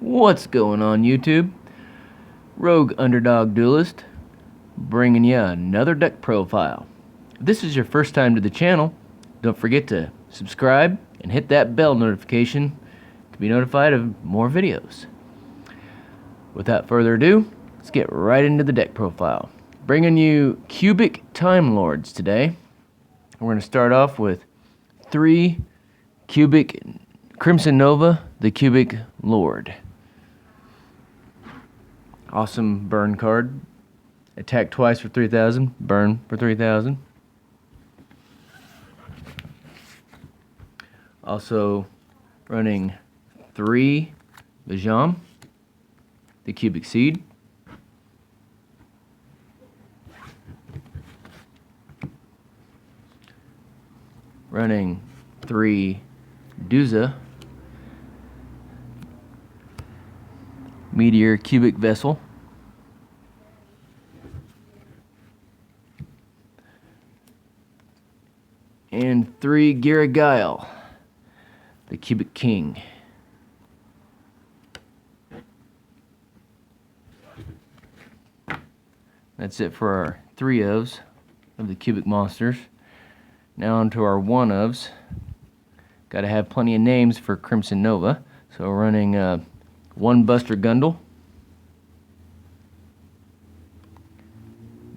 What's going on, YouTube? Rogue Underdog Duelist, bringing you another deck profile. If this is your first time to the channel, don't forget to subscribe and hit that bell notification to be notified of more videos. Without further ado, let's get right into the deck profile. Bringing you cubic Time Lords today. We're going to start off with 3 cubic Crimson Nova, the Cubic Lord. Awesome burn card. Attack twice for 3,000, burn for 3,000. Also running 3 Vajam, the Cubic Seed. Running 3 Duza, Meteor Cubic Vessel. And 3 Garagile, the Cubic King. That's it for our 3-ofs of the Cubic Monsters. Now onto our 1-ofs. Gotta have plenty of names for Crimson Nova. So we're running 1 Buster Gundle,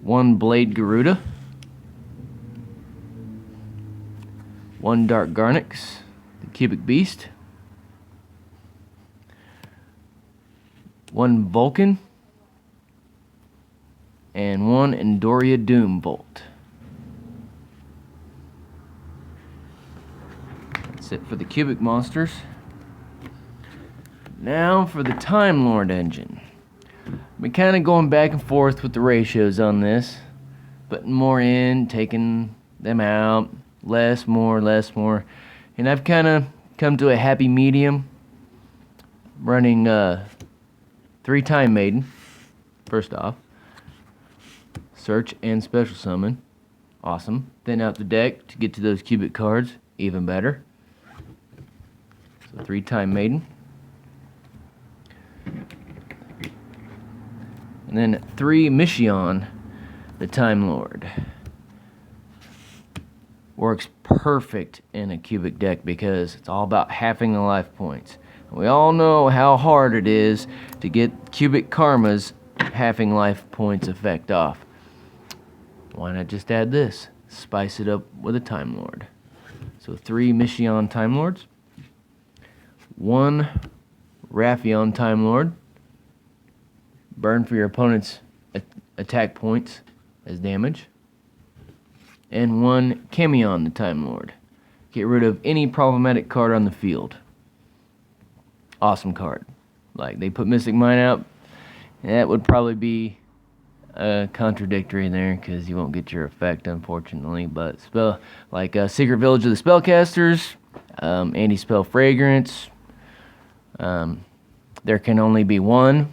1 Blade Garuda, 1 Dark Garnix, the Cubic Beast, 1 Vulcan, and 1 Endoria Doombolt. That's it for the Cubic Monsters. Now for the Timelord engine. I've been kind of going back and forth with the ratios on this. Putting more in, taking them out. Less, more, less, more. And I've kind of come to a happy medium. Running 3 Time Maiden, first off. Search and Special Summon. Awesome. Thin out the deck to get to those cubic cards. Even better. So 3 Time Maiden. And then 3 Mission, the Time Lord. Works perfect in a cubic deck because it's all about halving the life points. We all know how hard it is to get cubic karma's halving life points effect off. Why not just add this? Spice it up with a Time Lord. So 3 Mission Time Lords, 1 Raffion Time Lord. Burn for your opponent's attack points as damage. And 1 Camion, the Time Lord. Get rid of any problematic card on the field. Awesome card. Like, they put Mystic Mine out. That would probably be contradictory there, because you won't get your effect, unfortunately. But spell like Secret Village of the Spellcasters, Anti-Spell Fragrance. There can only be 1.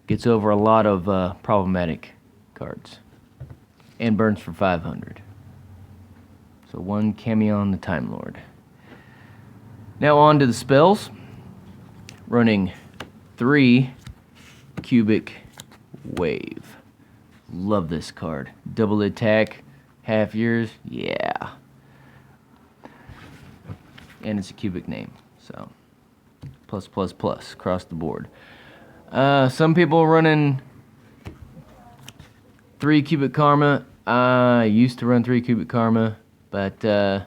Gets over a lot of problematic cards. And burns for 500. So 1 Camion, the Time Lord. Now on to the spells. Running 3 Cubic Wave. Love this card. Double attack, half yours, yeah. And it's a cubic name, so plus, plus, plus across the board. Some people running 3 Cubic Karma. I used to run 3 Cubic Karma, but got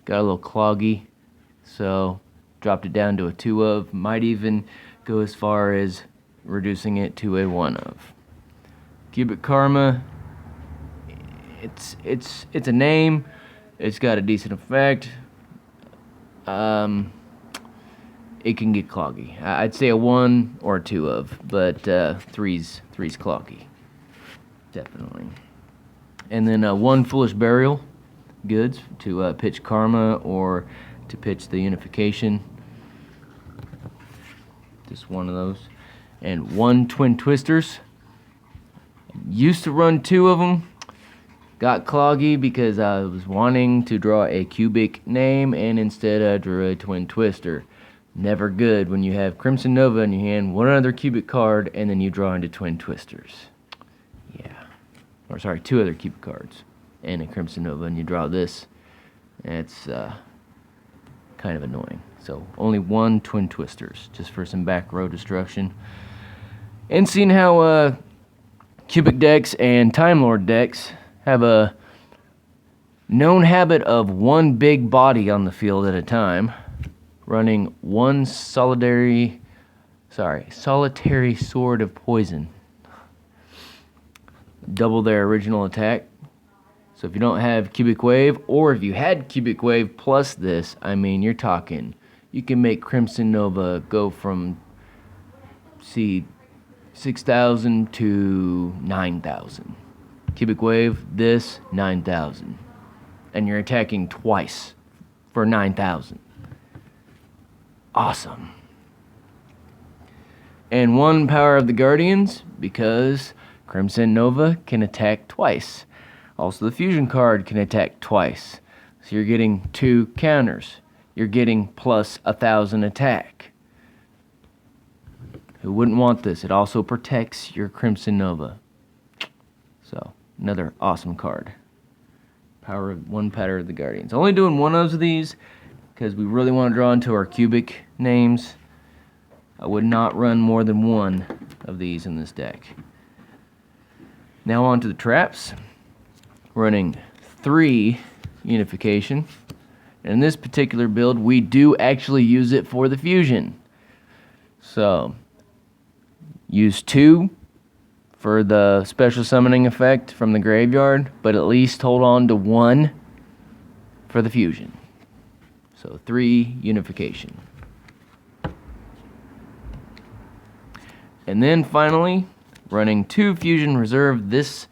a little cloggy, so dropped it down to a 2-of. Might even go as far as reducing it to a 1-of. Cubic Karma, it's a name. It's got a decent effect. It can get cloggy. I'd say a 1 or a 2-of, but 3's cloggy. Definitely. And then 1 Foolish Burial goods to pitch Karma or to pitch the Unification. Just one of those. And 1 Twin Twisters. Used to run 2 of them. Got cloggy because I was wanting to draw a cubic name, and instead I drew a Twin Twister. Never good when you have Crimson Nova in your hand, one other cubic card, and then you draw into Twin Twisters. Yeah. Or sorry, two other cubic cards and a Crimson Nova, and you draw this. It's kind of annoying. So only one Twin Twisters, just for some back row destruction. And seeing how Cubic decks and Timelord decks have a known habit of one big body on the field at a time, running one solitary sword of poison. Double their original attack. So if you don't have Cubic Wave, or if you had Cubic Wave plus this, I mean, you're talking, you can make Crimson Nova go from, 6,000 to 9,000. Cubic Wave, this, 9,000. And you're attacking twice for 9,000. Awesome. And one Power of the Guardians, because Crimson Nova can attack twice. Also, the fusion card can attack twice. So you're getting 2 counters. You're getting plus 1,000 attack. Who wouldn't want this? It also protects your Crimson Nova. So, another awesome card. One Power of the Guardians. Only doing one of these because we really want to draw into our cubic names. I would not run more than one of these in this deck. Now on to the traps. Running 3 unification. And in this particular build, we do actually use it for the fusion. So, use 2 for the special summoning effect from the graveyard, but at least hold on to 1 for the fusion. So 3 unification. And then finally, running 2 fusion reserve. This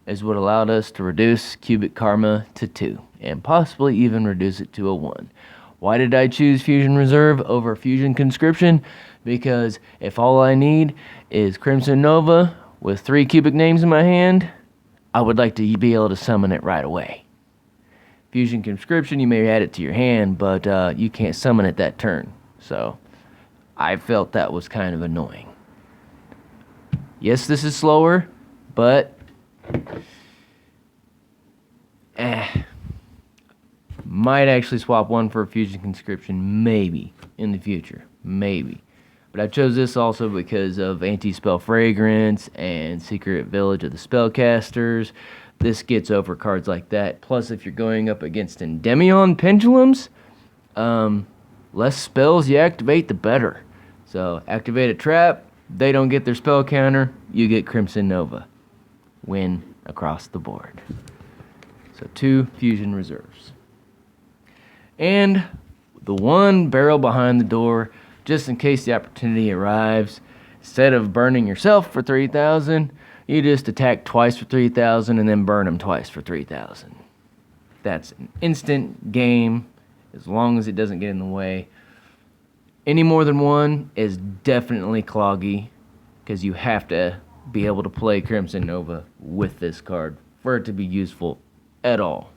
is what allowed us to reduce cubic karma to 2, and possibly even reduce it to a 1. Why did I choose fusion reserve over fusion conscription? Because if all I need is Crimson Nova with 3 cubic names in my hand, I would like to be able to summon it right away. Fusion conscription, you may add it to your hand, but you can't summon it that turn. So I felt that was kind of annoying. Yes, this is slower, but might actually swap 1 for a fusion conscription, maybe, in the future. Maybe. But I chose this also because of Anti-Spell Fragrance and Secret Village of the Spellcasters. This gets over cards like that. Plus, if you're going up against Endymion Pendulums, less spells you activate, the better. So, activate a trap, they don't get their spell counter, you get Crimson Nova. Win across the board. So 2 fusion reserves. And the one barrel behind the door, just in case the opportunity arrives, instead of burning yourself for 3,000, you just attack twice for 3,000 and then burn them twice for 3,000. That's an instant game, as long as it doesn't get in the way. Any more than one is definitely cloggy, because you have to be able to play Crimson Nova with this card for it to be useful at all.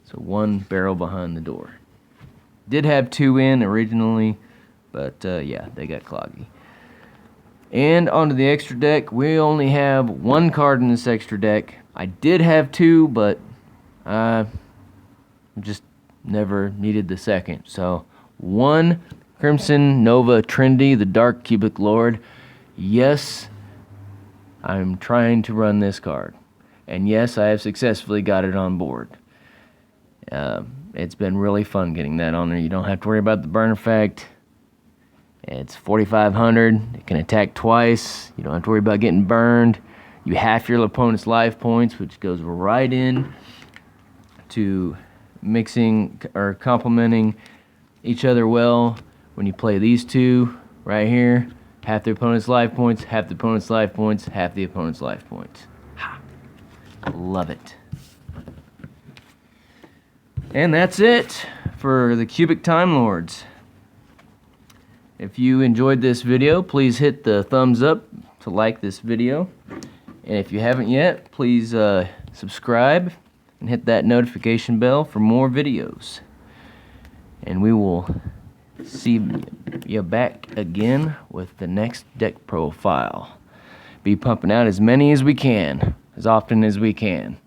So 1 barrel behind the door. Did have 2 in originally, but yeah, they got cloggy. And onto the extra deck. We only have 1 card in this extra deck. I did have 2, but I just never needed the second. So 1 Crimson Nova Trinity, the Dark Cubic Lord. Yes, I'm trying to run this card. And yes, I have successfully got it on board. It's been really fun getting that on there. You don't have to worry about the burn effect. It's 4,500. It can attack twice. You don't have to worry about getting burned. You half your opponent's life points, which goes right in to mixing or complementing each other well. When you play these 2 right here, half the opponent's life points, half the opponent's life points, half the opponent's life points. Ha! Love it. And that's it for the Cubic Time Lords. If you enjoyed this video, please hit the thumbs up to like this video. And if you haven't yet, please subscribe and hit that notification bell for more videos. and we will see you back again with the next deck profile. Be pumping out as many as we can, as often as we can.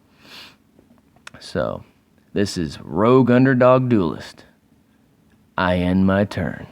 So, this is Rogue Underdog Duelist. I end my turn.